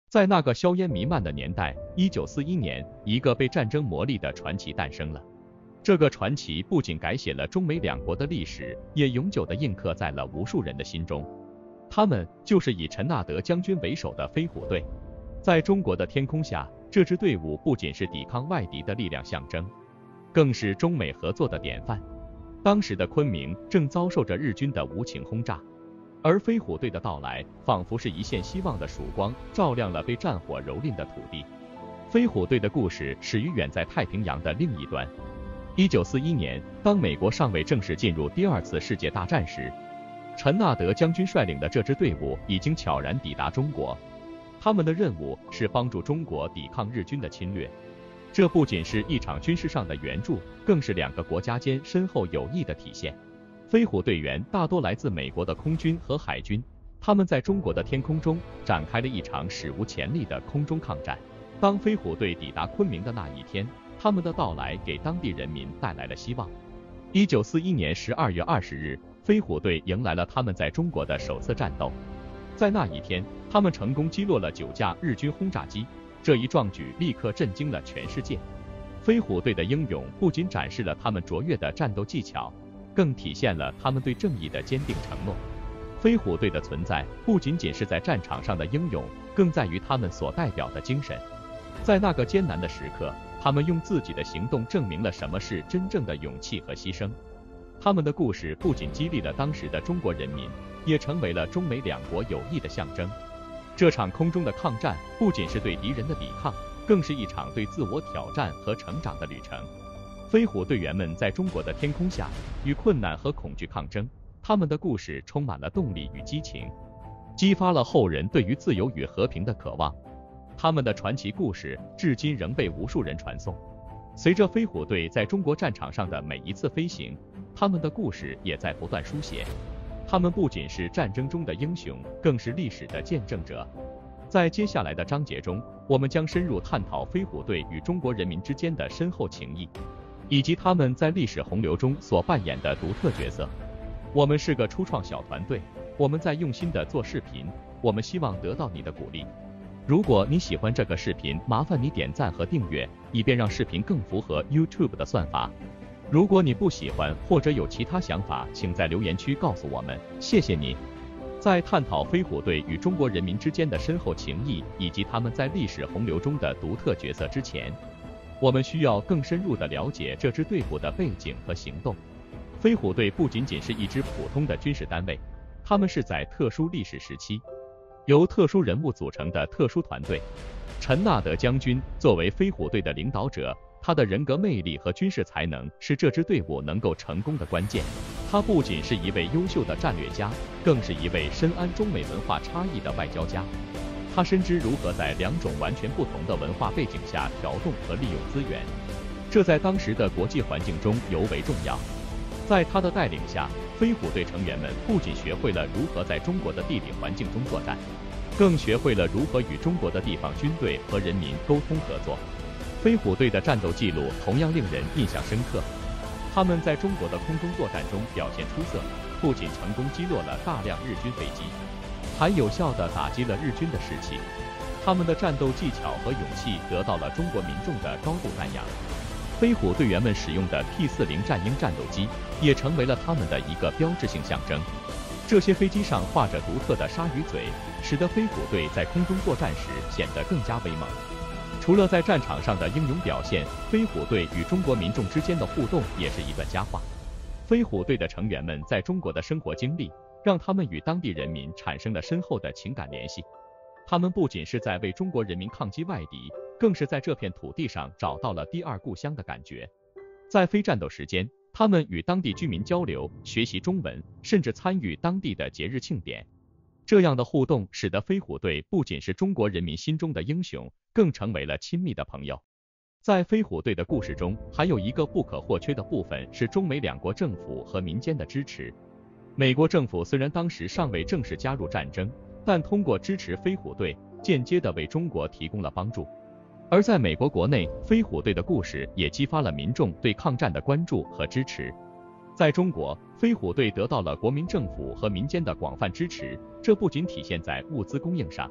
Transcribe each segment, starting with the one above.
在那个硝烟弥漫的年代，1941年，一个被战争磨砺的传奇诞生了。这个传奇不仅改写了中美两国的历史，也永久地印刻在了无数人的心中。他们就是以陈纳德将军为首的飞虎队。在中国的天空下，这支队伍不仅是抵抗外敌的力量象征，更是中美合作的典范。当时的昆明正遭受着日军的无情轰炸，而飞虎队的到来，仿佛是一线希望的曙光，照亮了被战火蹂躏的土地。飞虎队的故事始于远在太平洋的另一端。1941年，当美国尚未正式进入第二次世界大战时，陈纳德将军率领的这支队伍已经悄然抵达中国。他们的任务是帮助中国抵抗日军的侵略。这不仅是一场军事上的援助，更是两个国家间深厚友谊的体现。飞虎队员大多来自美国的空军和海军，他们在中国的天空中展开了一场史无前例的空中抗战。当飞虎队抵达昆明的那一天，他们的到来给当地人民带来了希望。1941年12月20日，飞虎队迎来了他们在中国的首次战斗。在那一天，他们成功击落了9架日军轰炸机，这一壮举立刻震惊了全世界。飞虎队的英勇不仅展示了他们卓越的战斗技巧，更体现了他们对正义的坚定承诺。飞虎队的存在不仅仅是在战场上的英勇，更在于他们所代表的精神。在那个艰难的时刻，他们用自己的行动证明了什么是真正的勇气和牺牲。他们的故事不仅激励了当时的中国人民，也成为了中美两国友谊的象征。这场空中的抗战不仅是对敌人的抵抗，更是一场对自我挑战和成长的旅程。飞虎队员们在中国的天空下与困难和恐惧抗争，他们的故事充满了动力与激情，激发了后人对于自由与和平的渴望。他们的传奇故事至今仍被无数人传颂。随着飞虎队在中国战场上的每一次飞行，他们的故事也在不断书写。他们不仅是战争中的英雄，更是历史的见证者。在接下来的章节中，我们将深入探讨飞虎队与中国人民之间的深厚情谊，以及他们在历史洪流中所扮演的独特角色。我们是个初创小团队，我们在用心的做视频，我们希望得到你的鼓励。如果你喜欢这个视频，麻烦你点赞和订阅，以便让视频更符合 YouTube 的算法。如果你不喜欢或者有其他想法，请在留言区告诉我们，谢谢你。在探讨飞虎队与中国人民之间的深厚情谊，以及他们在历史洪流中的独特角色之前，我们需要更深入地了解这支队伍的背景和行动。飞虎队不仅仅是一支普通的军事单位，他们是在特殊历史时期由特殊人物组成的特殊团队。陈纳德将军作为飞虎队的领导者，他的人格魅力和军事才能是这支队伍能够成功的关键。他不仅是一位优秀的战略家，更是一位深谙中美文化差异的外交家。他深知如何在两种完全不同的文化背景下调动和利用资源，这在当时的国际环境中尤为重要。在他的带领下，飞虎队成员们不仅学会了如何在中国的地理环境中作战，更学会了如何与中国的地方军队和人民沟通合作。飞虎队的战斗记录同样令人印象深刻，他们在中国的空中作战中表现出色，不仅成功击落了大量日军飞机，还有效地打击了日军的士气。他们的战斗技巧和勇气得到了中国民众的高度赞扬。飞虎队员们使用的 P-40战鹰战斗机也成为了他们的一个标志性象征。这些飞机上画着独特的鲨鱼嘴，使得飞虎队在空中作战时显得更加威猛。除了在战场上的英勇表现，飞虎队与中国民众之间的互动也是一段佳话。飞虎队的成员们在中国的生活经历，让他们与当地人民产生了深厚的情感联系。他们不仅是在为中国人民抗击外敌，更是在这片土地上找到了第二故乡的感觉。在非战斗时间，他们与当地居民交流，学习中文，甚至参与当地的节日庆典。这样的互动使得飞虎队不仅是中国人民心中的英雄，更成为了亲密的朋友。在飞虎队的故事中，还有一个不可或缺的部分是中美两国政府和民间的支持。美国政府虽然当时尚未正式加入战争，但通过支持飞虎队，间接地为中国提供了帮助。而在美国国内，飞虎队的故事也激发了民众对抗战的关注和支持。在中国，飞虎队得到了国民政府和民间的广泛支持，这不仅体现在物资供应上，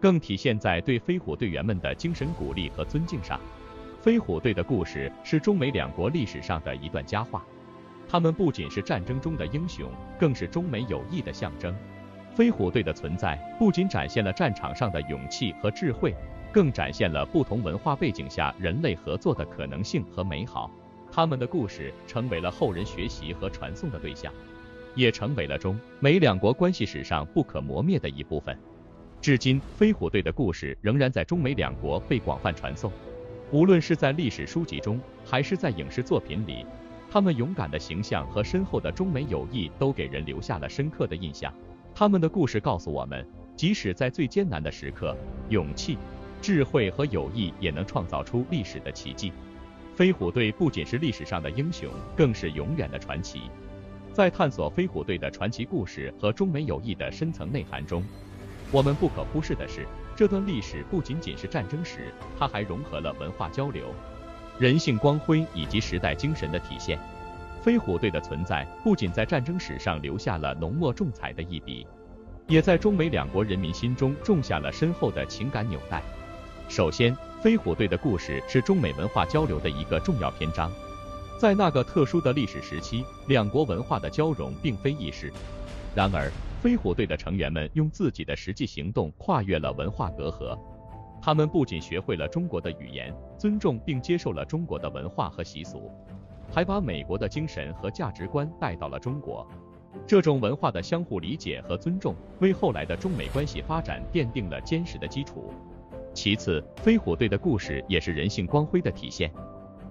更体现在对飞虎队员们的精神鼓励和尊敬上。飞虎队的故事是中美两国历史上的一段佳话，他们不仅是战争中的英雄，更是中美友谊的象征。飞虎队的存在不仅展现了战场上的勇气和智慧，更展现了不同文化背景下人类合作的可能性和美好。他们的故事成为了后人学习和传颂的对象，也成为了中美两国关系史上不可磨灭的一部分。至今，飞虎队的故事仍然在中美两国被广泛传颂，无论是在历史书籍中，还是在影视作品里，他们勇敢的形象和深厚的中美友谊都给人留下了深刻的印象。他们的故事告诉我们，即使在最艰难的时刻，勇气、智慧和友谊也能创造出历史的奇迹。飞虎队不仅是历史上的英雄，更是永远的传奇。在探索飞虎队的传奇故事和中美友谊的深层内涵中，我们不可忽视的是，这段历史不仅仅是战争史，它还融合了文化交流、人性光辉以及时代精神的体现。飞虎队的存在不仅在战争史上留下了浓墨重彩的一笔，也在中美两国人民心中种下了深厚的情感纽带。首先，飞虎队的故事是中美文化交流的一个重要篇章。在那个特殊的历史时期，两国文化的交融并非易事。然而，飞虎队的成员们用自己的实际行动跨越了文化隔阂。他们不仅学会了中国的语言，尊重并接受了中国的文化和习俗，还把美国的精神和价值观带到了中国。这种文化的相互理解和尊重，为后来的中美关系发展奠定了坚实的基础。其次，飞虎队的故事也是人性光辉的体现。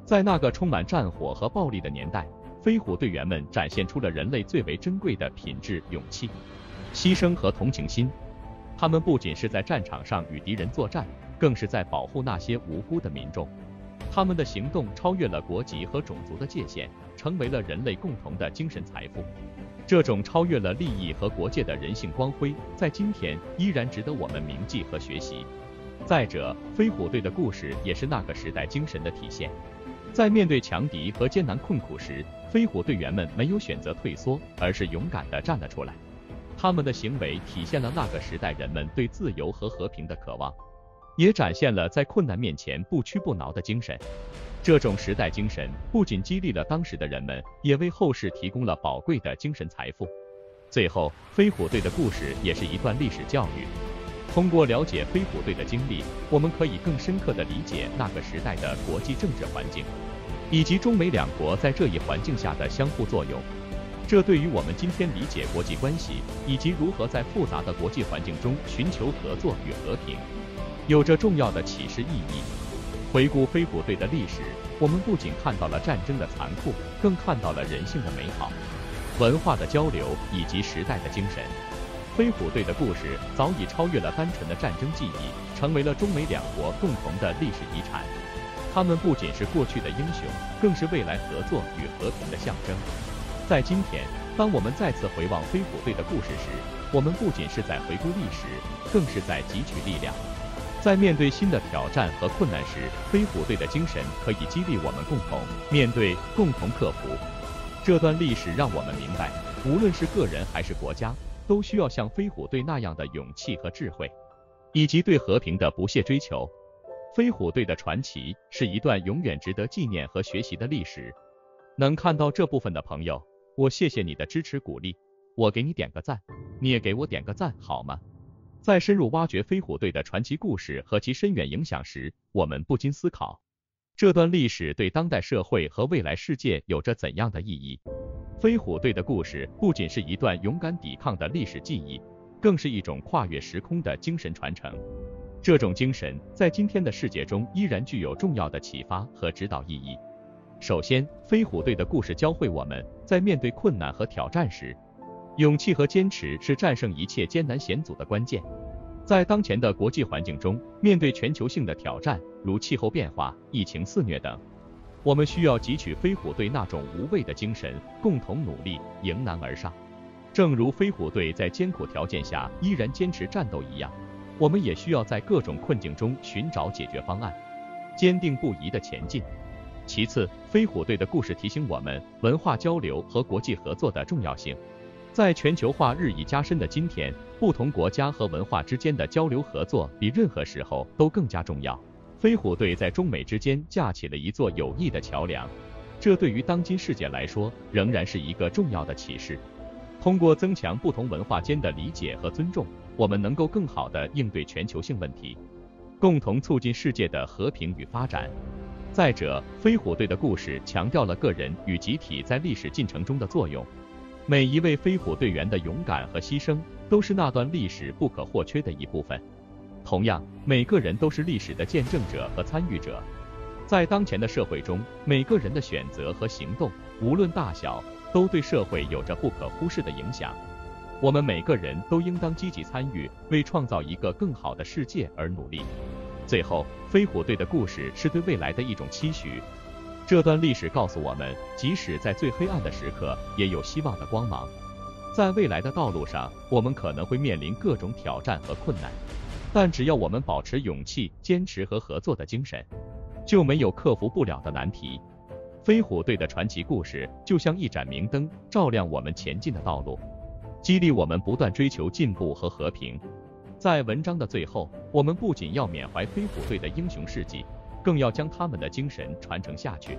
在那个充满战火和暴力的年代，飞虎队员们展现出了人类最为珍贵的品质——勇气、牺牲和同情心。他们不仅是在战场上与敌人作战，更是在保护那些无辜的民众。他们的行动超越了国籍和种族的界限，成为了人类共同的精神财富。这种超越了利益和国界的人性光辉，在今天依然值得我们铭记和学习。再者，飞虎队的故事也是那个时代精神的体现。在面对强敌和艰难困苦时，飞虎队员们没有选择退缩，而是勇敢地站了出来。他们的行为体现了那个时代人们对自由和和平的渴望，也展现了在困难面前不屈不挠的精神。这种时代精神不仅激励了当时的人们，也为后世提供了宝贵的精神财富。最后，飞虎队的故事也是一段历史教育。通过了解飞虎队的经历，我们可以更深刻地理解那个时代的国际政治环境，以及中美两国在这一环境下的相互作用。这对于我们今天理解国际关系，以及如何在复杂的国际环境中寻求合作与和平，有着重要的启示意义。回顾飞虎队的历史，我们不仅看到了战争的残酷，更看到了人性的美好、文化的交流以及时代的精神。飞虎队的故事早已超越了单纯的战争记忆，成为了中美两国共同的历史遗产。他们不仅是过去的英雄，更是未来合作与和平的象征。在今天，当我们再次回望飞虎队的故事时，我们不仅是在回顾历史，更是在汲取力量。在面对新的挑战和困难时，飞虎队的精神可以激励我们共同面对、共同克服。这段历史让我们明白，无论是个人还是国家，都需要像飞虎队那样的勇气和智慧，以及对和平的不懈追求。飞虎队的传奇是一段永远值得纪念和学习的历史。能看到这部分的朋友，我谢谢你的支持鼓励，我给你点个赞，你也给我点个赞好吗？在深入挖掘飞虎队的传奇故事和其深远影响时，我们不禁思考，这段历史对当代社会和未来世界有着怎样的意义？飞虎队的故事不仅是一段勇敢抵抗的历史记忆，更是一种跨越时空的精神传承。这种精神在今天的世界中依然具有重要的启发和指导意义。首先，飞虎队的故事教会我们，在面对困难和挑战时，勇气和坚持是战胜一切艰难险阻的关键。在当前的国际环境中，面对全球性的挑战，如气候变化、疫情肆虐等，我们需要汲取飞虎队那种无畏的精神，共同努力，迎难而上。正如飞虎队在艰苦条件下依然坚持战斗一样，我们也需要在各种困境中寻找解决方案，坚定不移地前进。其次，飞虎队的故事提醒我们文化交流和国际合作的重要性。在全球化日益加深的今天，不同国家和文化之间的交流合作比任何时候都更加重要。飞虎队在中美之间架起了一座友谊的桥梁，这对于当今世界来说仍然是一个重要的启示。通过增强不同文化间的理解和尊重，我们能够更好地应对全球性问题，共同促进世界的和平与发展。再者，飞虎队的故事强调了个人与集体在历史进程中的作用，每一位飞虎队员的勇敢和牺牲都是那段历史不可或缺的一部分。同样，每个人都是历史的见证者和参与者。在当前的社会中，每个人的选择和行动，无论大小，都对社会有着不可忽视的影响。我们每个人都应当积极参与，为创造一个更好的世界而努力。最后，飞虎队的故事是对未来的一种期许。这段历史告诉我们，即使在最黑暗的时刻，也有希望的光芒。在未来的道路上，我们可能会面临各种挑战和困难，但只要我们保持勇气、坚持和合作的精神，就没有克服不了的难题。飞虎队的传奇故事就像一盏明灯，照亮我们前进的道路，激励我们不断追求进步和和平。在文章的最后，我们不仅要缅怀飞虎队的英雄事迹，更要将他们的精神传承下去。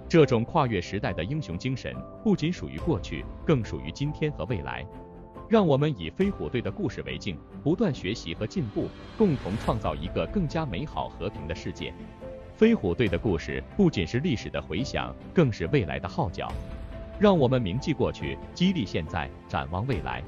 这种跨越时代的英雄精神不仅属于过去，更属于今天和未来。让我们以飞虎队的故事为镜，不断学习和进步，共同创造一个更加美好和平的世界。飞虎队的故事不仅是历史的回响，更是未来的号角。让我们铭记过去，激励现在，展望未来。